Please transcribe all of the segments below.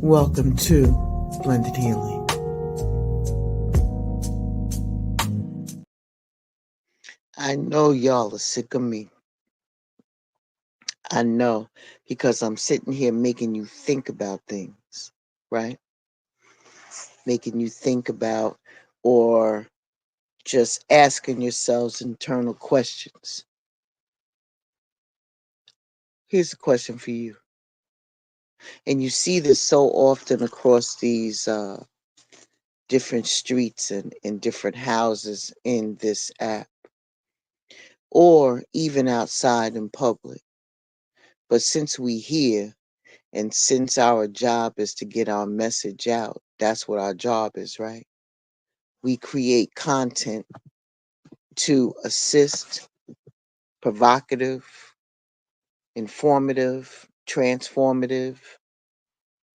Welcome to Blended Healing. I know y'all are sick of me. I know, because I'm sitting here making you think about things, right? Making you think about or just asking yourselves internal questions. Here's a question for you. And you see this so often across these different streets and in different houses in this app, or even outside in public. But since we here, and since our job is to get our message out, that's what our job is, right? We create content to assist, provocative, informative, transformative,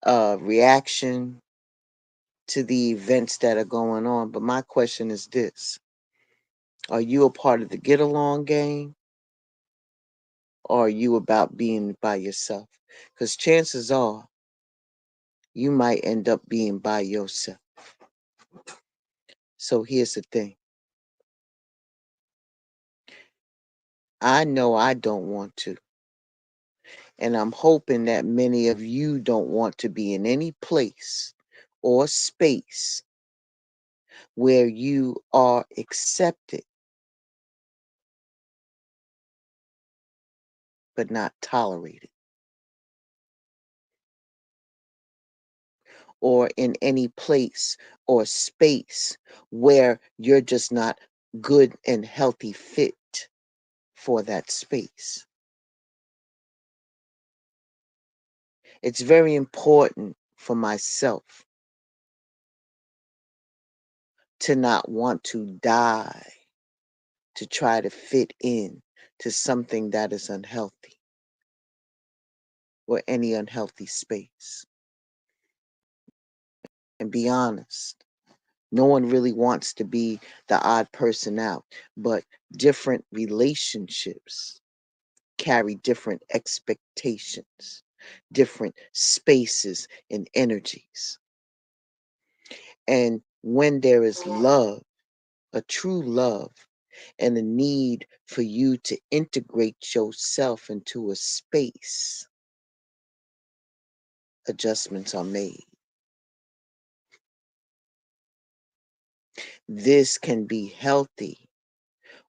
reaction to the events that are going on. But my question is this: are you a part of the get along game, or are you about being by yourself? Because chances are you might end up being by yourself. So here's the thing. I know I don't want to. And I'm hoping that many of you don't want to be in any place or space where you are accepted but not tolerated, or in any place or space where you're just not good and healthy fit for that space. It's very important for myself to not want to die to try to fit in to something that is unhealthy or any unhealthy space. And be honest, no one really wants to be the odd person out, but different relationships carry different expectations, different spaces and energies. And when there is love, a true love, and a need for you to integrate yourself into a space, adjustments are made. This can be healthy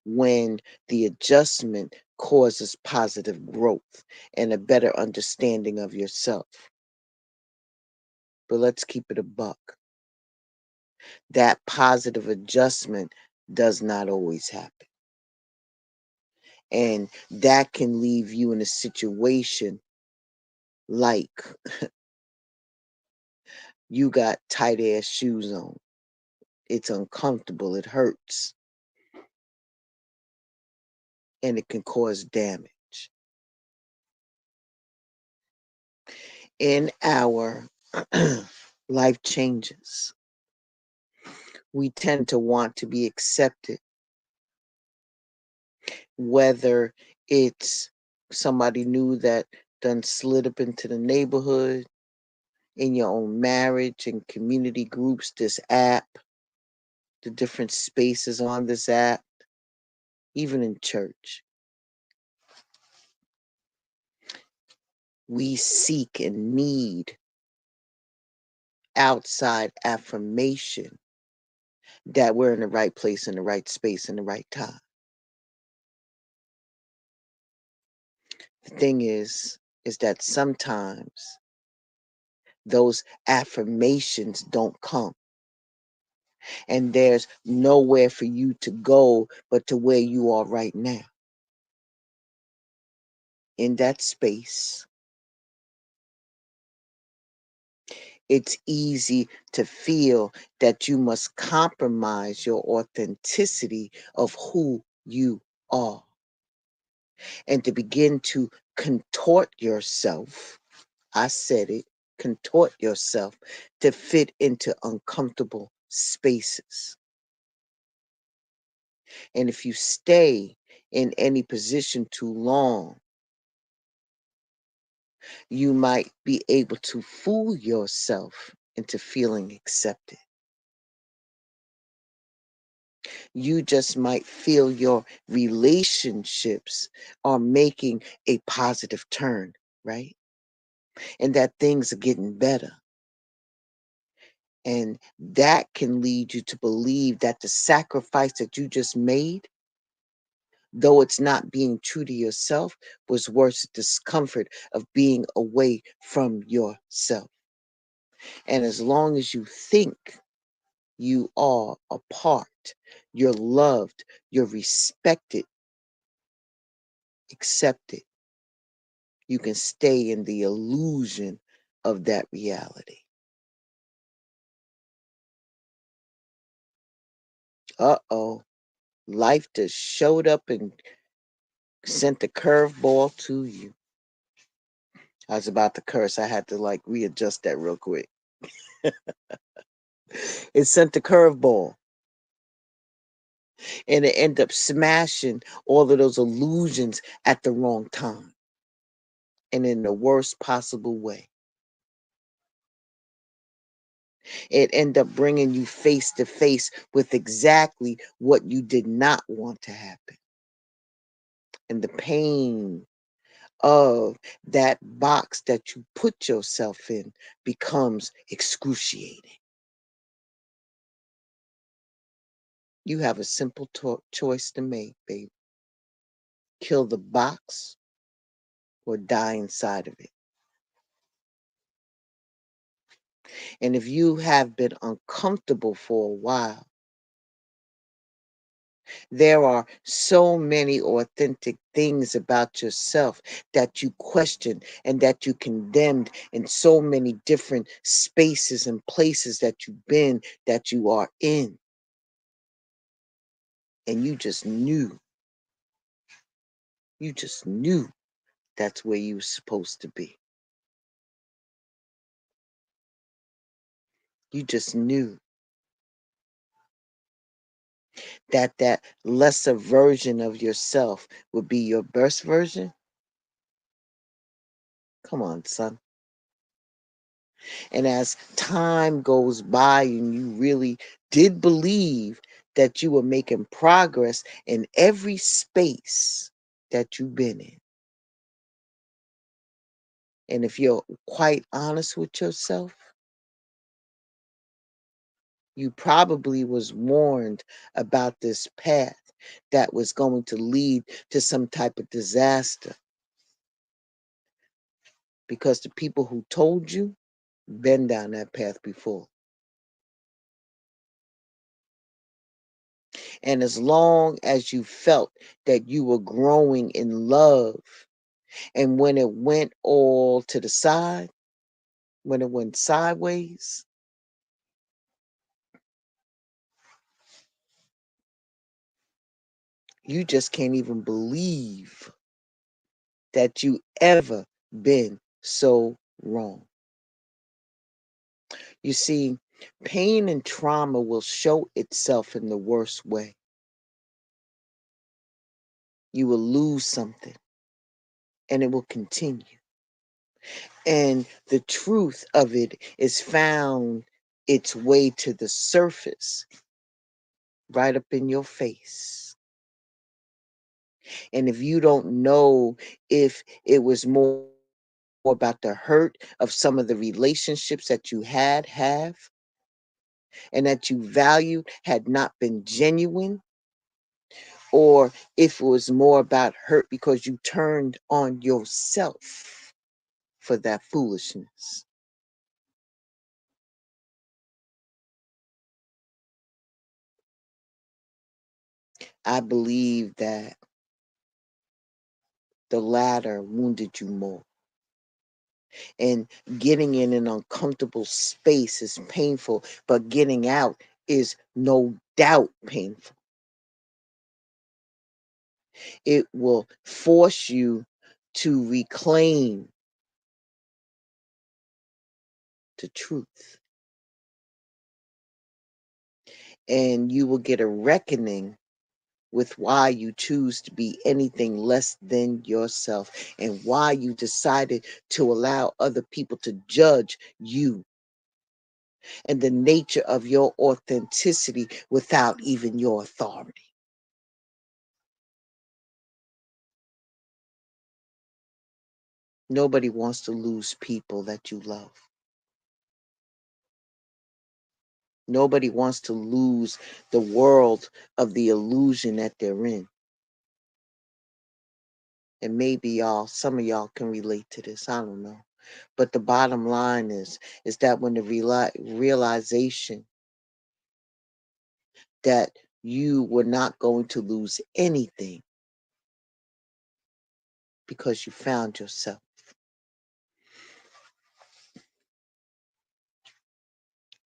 when the adjustment causes positive growth and a better understanding of yourself. But let's keep it a buck. That positive adjustment does not always happen. And that can leave you in a situation like you got tight ass shoes on. It's uncomfortable, it hurts, and it can cause damage. In our life changes, we tend to want to be accepted, whether it's somebody new that done slid up into the neighborhood, in your own marriage and community groups, this app, the different spaces on this app, even in church. We seek and need outside affirmation that we're in the right place, in the right space, in the right time. The thing is that sometimes those affirmations don't come, and there's nowhere for you to go but to where you are right now. In that space, it's easy to feel that you must compromise your authenticity of who you are, and to begin to contort yourself. I said it, contort yourself to fit into uncomfortable spaces. And if you stay in any position too long, You might be able to fool yourself into feeling accepted. You just might feel your relationships are making a positive turn, right? And that things are getting better. And that can lead you to believe that the sacrifice that you just made, though it's not being true to yourself, was worth the discomfort of being away from yourself. And as long as you think you are a part, you're loved, you're respected, accepted, you can stay in the illusion of that reality. Uh-oh. Life just showed up and sent a curveball to you. I was about to curse. I had to like readjust that real quick. It sent a curveball and it ended up smashing all of those illusions at the wrong time and in the worst possible way. It ended up bringing you face to face with exactly what you did not want to happen. And the pain of that box that you put yourself in becomes excruciating. You have a simple choice to make, baby. Kill the box or die inside of it. And if you have been uncomfortable for a while, there are so many authentic things about yourself that you question and that you condemned in so many different spaces and places that you've been, that you are in. And you just knew that's where you were supposed to be. You just knew that that lesser version of yourself would be your best version. Come on, son. And as time goes by and you really did believe that you were making progress in every space that you've been in. And if you're quite honest with yourself, you probably was warned about this path that was going to lead to some type of disaster because the people who told you been down that path before. And as long as you felt that you were growing in love, and when it went all to the side, when it went sideways, you just can't even believe that you ever been so wrong. You see, pain and trauma will show itself in the worst way. You will lose something and it will continue. And the truth of it is found its way to the surface, right up in your face. And if you don't know if it was more about the hurt of some of the relationships that you have and that you valued had not been genuine, or if it was more about hurt because you turned on yourself for that foolishness. I believe that the latter wounded you more. And getting in an uncomfortable space is painful, but getting out is no doubt painful. It will force you to reclaim the truth. And you will get a reckoning with why you choose to be anything less than yourself and why you decided to allow other people to judge you and the nature of your authenticity without even your authority. Nobody wants to lose people that you love. Nobody wants to lose the world of the illusion that they're in. And maybe some of y'all can relate to this. I don't know. But the bottom line is that when the realization that you were not going to lose anything because you found yourself.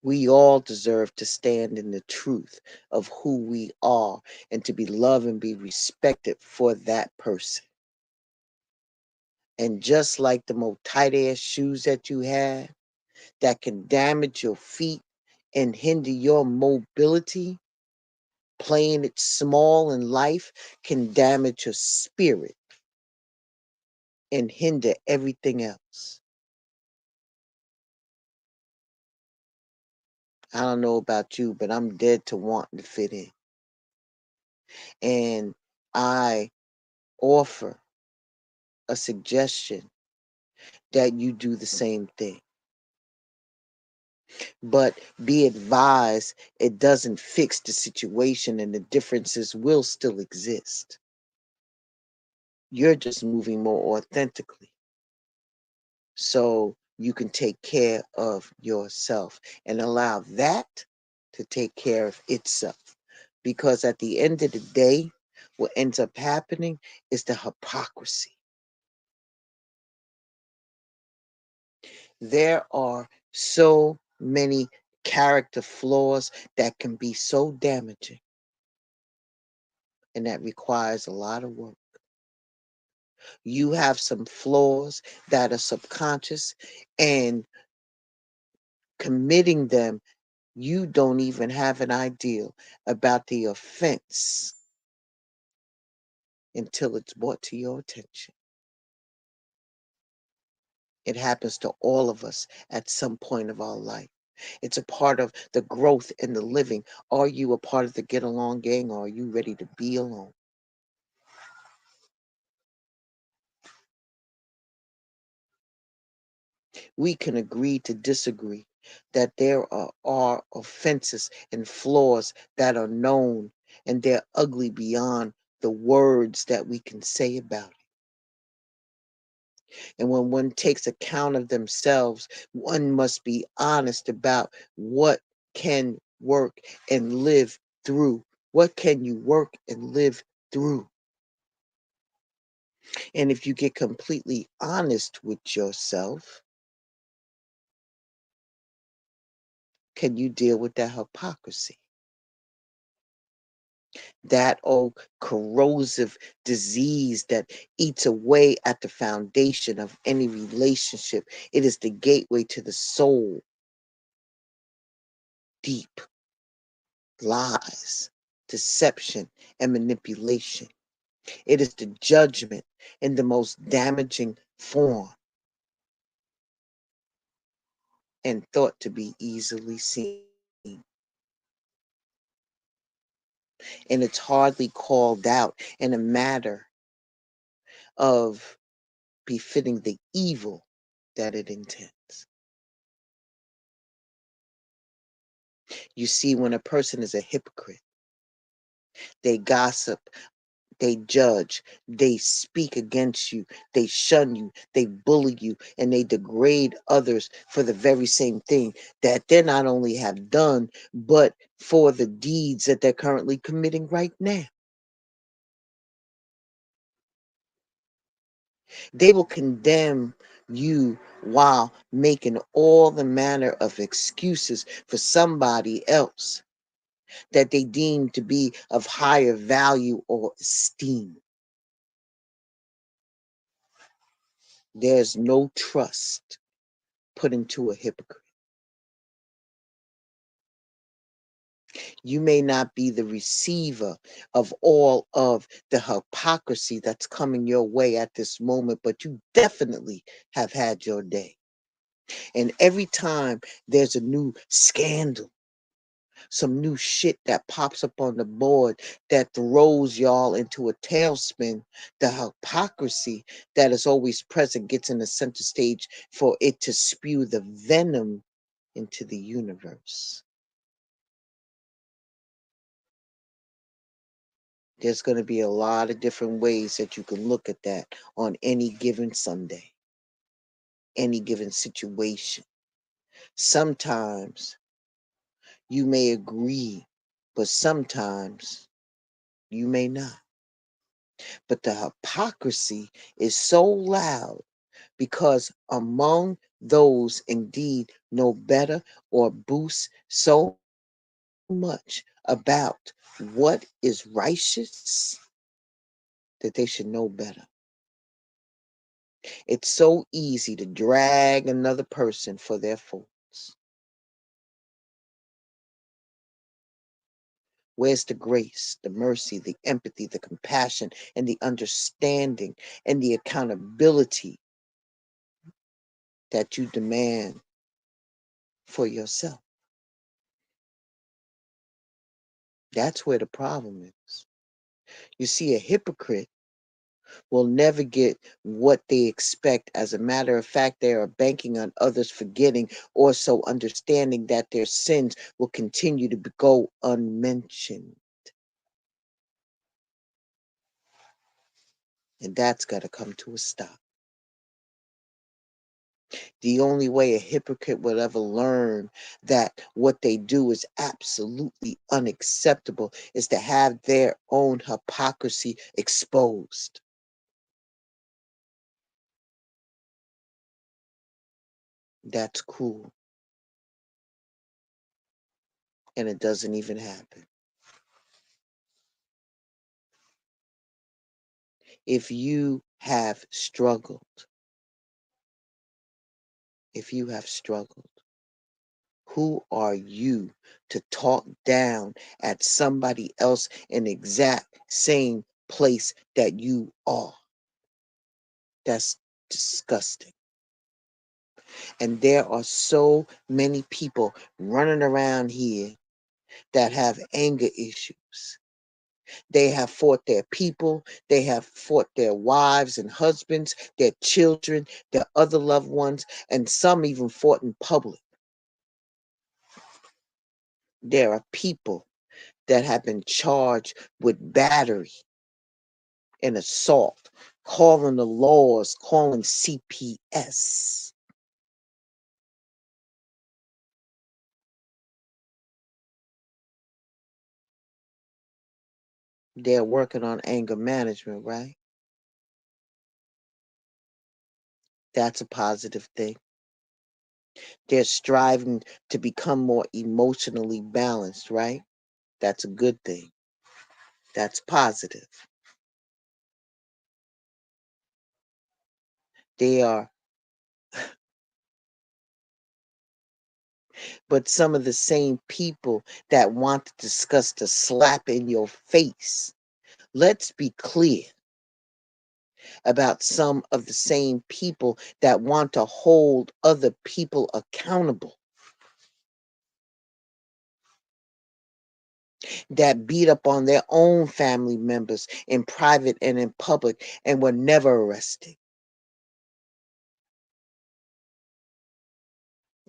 We all deserve to stand in the truth of who we are and to be loved and be respected for that person. And just like the most tight ass shoes that you have that can damage your feet and hinder your mobility, playing it small in life can damage your spirit and hinder everything else. I don't know about you, but I'm dead to wanting to fit in. And I offer a suggestion that you do the same thing. But be advised, it doesn't fix the situation and the differences will still exist. You're just moving more authentically. So you can take care of yourself and allow that to take care of itself. Because at the end of the day, what ends up happening is the hypocrisy. There are so many character flaws that can be so damaging, and that requires a lot of work. You have some flaws that are subconscious, and committing them, you don't even have an idea about the offense until it's brought to your attention. It happens to all of us at some point of our life. It's a part of the growth and the living. Are you a part of the get along gang, or are you ready to be alone? We can agree to disagree that there are offenses and flaws that are known, and they're ugly beyond the words that we can say about it. And when one takes account of themselves, one must be honest about what can work and live through. What can you work and live through? And if you get completely honest with yourself, can you deal with that hypocrisy? That old corrosive disease that eats away at the foundation of any relationship. It is the gateway to the soul. Deep lies, deception, and manipulation. It is the judgment in the most damaging form and thought to be easily seen. And it's hardly called out in a matter of befitting the evil that it intends. You see, when a person is a hypocrite, they gossip, they judge, they speak against you, they shun you, they bully you, and they degrade others for the very same thing that they not only have done, but for the deeds that they're currently committing right now. They will condemn you while making all the manner of excuses for somebody else that they deem to be of higher value or esteem. There's no trust put into a hypocrite. You may not be the receiver of all of the hypocrisy that's coming your way at this moment, but you definitely have had your day. And every time there's a new scandal, some new shit that pops up on the board that throws y'all into a tailspin, the hypocrisy that is always present gets in the center stage for it to spew the venom into the universe. There's going to be a lot of different ways that you can look at that on any given Sunday, any given situation. Sometimes you may agree, but sometimes you may not. But the hypocrisy is so loud because among those indeed know better or boast so much about what is righteous that they should know better. It's so easy to drag another person for their faults. Where's the grace, the mercy, the empathy, the compassion, and the understanding and the accountability that you demand for yourself? That's where the problem is. You see, a hypocrite will never get what they expect. As a matter of fact, they are banking on others forgetting or so understanding that their sins will continue to go unmentioned. And that's got to come to a stop. The only way a hypocrite will ever learn that what they do is absolutely unacceptable is to have their own hypocrisy exposed. That's cruel. And it doesn't even happen. If you have struggled, if you have struggled, who are you to talk down at somebody else in the exact same place that you are? That's disgusting. And there are so many people running around here that have anger issues. They have fought their people, they have fought their wives and husbands, their children, their other loved ones, and some even fought in public. There are people that have been charged with battery and assault, calling the laws, calling CPS. They're working on anger management, right? That's a positive thing. They're striving to become more emotionally balanced, right? That's a good thing. That's positive. They are, but some of the same people that want to discuss the slap in your face. Let's be clear about some of the same people that want to hold other people accountable, that beat up on their own family members in private and in public and were never arrested.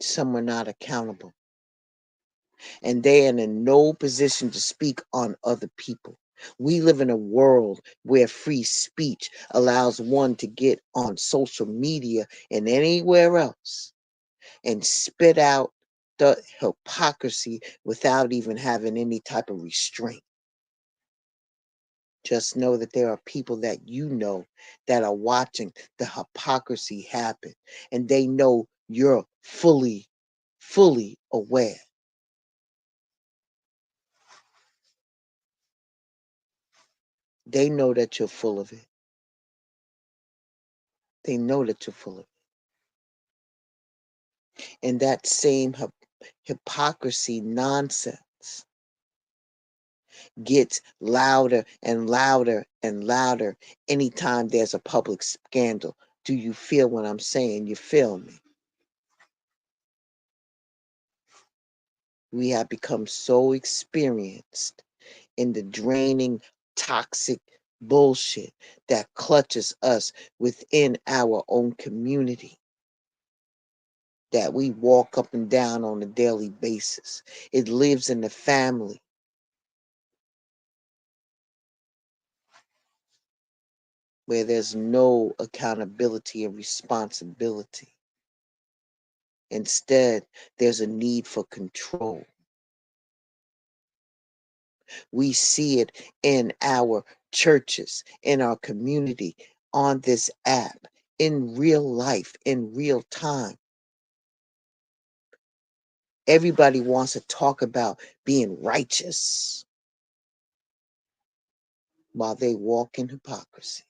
Some were not accountable. And they are in no position to speak on other people. We live in a world where free speech allows one to get on social media and anywhere else and spit out the hypocrisy without even having any type of restraint. Just know that there are people that you know that are watching the hypocrisy happen, and they know you're fully aware. They know that you're full of it. They know that you're full of it. And that same hypocrisy nonsense gets louder and louder and louder anytime there's a public scandal. Do you feel what I'm saying? You feel me? We have become so experienced in the draining, toxic bullshit that clutches us within our own community that we walk up and down on a daily basis. It lives in the family. Where there's no accountability and responsibility. Instead, there's a need for control. We see it in our churches, in our community, on this app, in real life, in real time. Everybody wants to talk about being righteous while they walk in hypocrisy.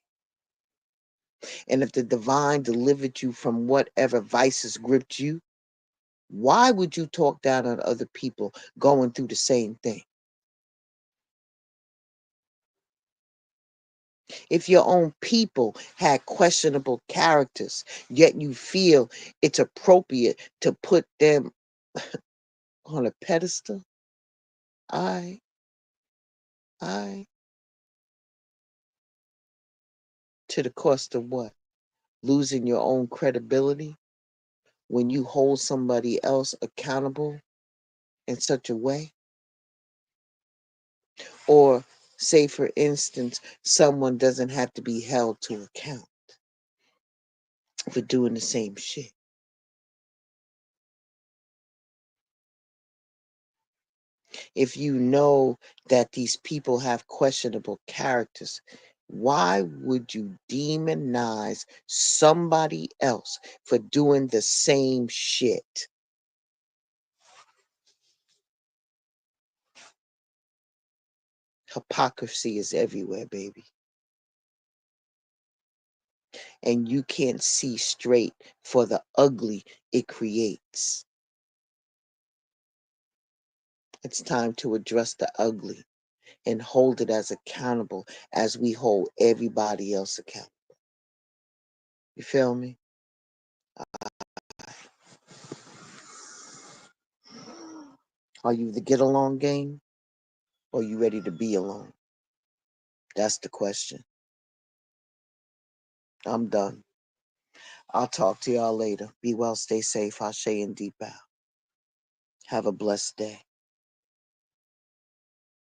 And if the divine delivered you from whatever vices gripped you, why would you talk down on other people going through the same thing? If your own people had questionable characters, yet you feel it's appropriate to put them on a pedestal, I, to the cost of what? Losing your own credibility when you hold somebody else accountable in such a way? Or, say, for instance, someone doesn't have to be held to account for doing the same shit. If you know that these people have questionable characters, why would you demonize somebody else for doing the same shit? Hypocrisy is everywhere, baby. And you can't see straight for the ugly it creates. It's time to address the ugly and hold it as accountable as we hold everybody else accountable. You feel me? Are you the get along game or you ready to be alone? That's the question. I'm done. I'll talk to y'all later. Be well, stay safe. Ashe and deep out. Have a blessed day.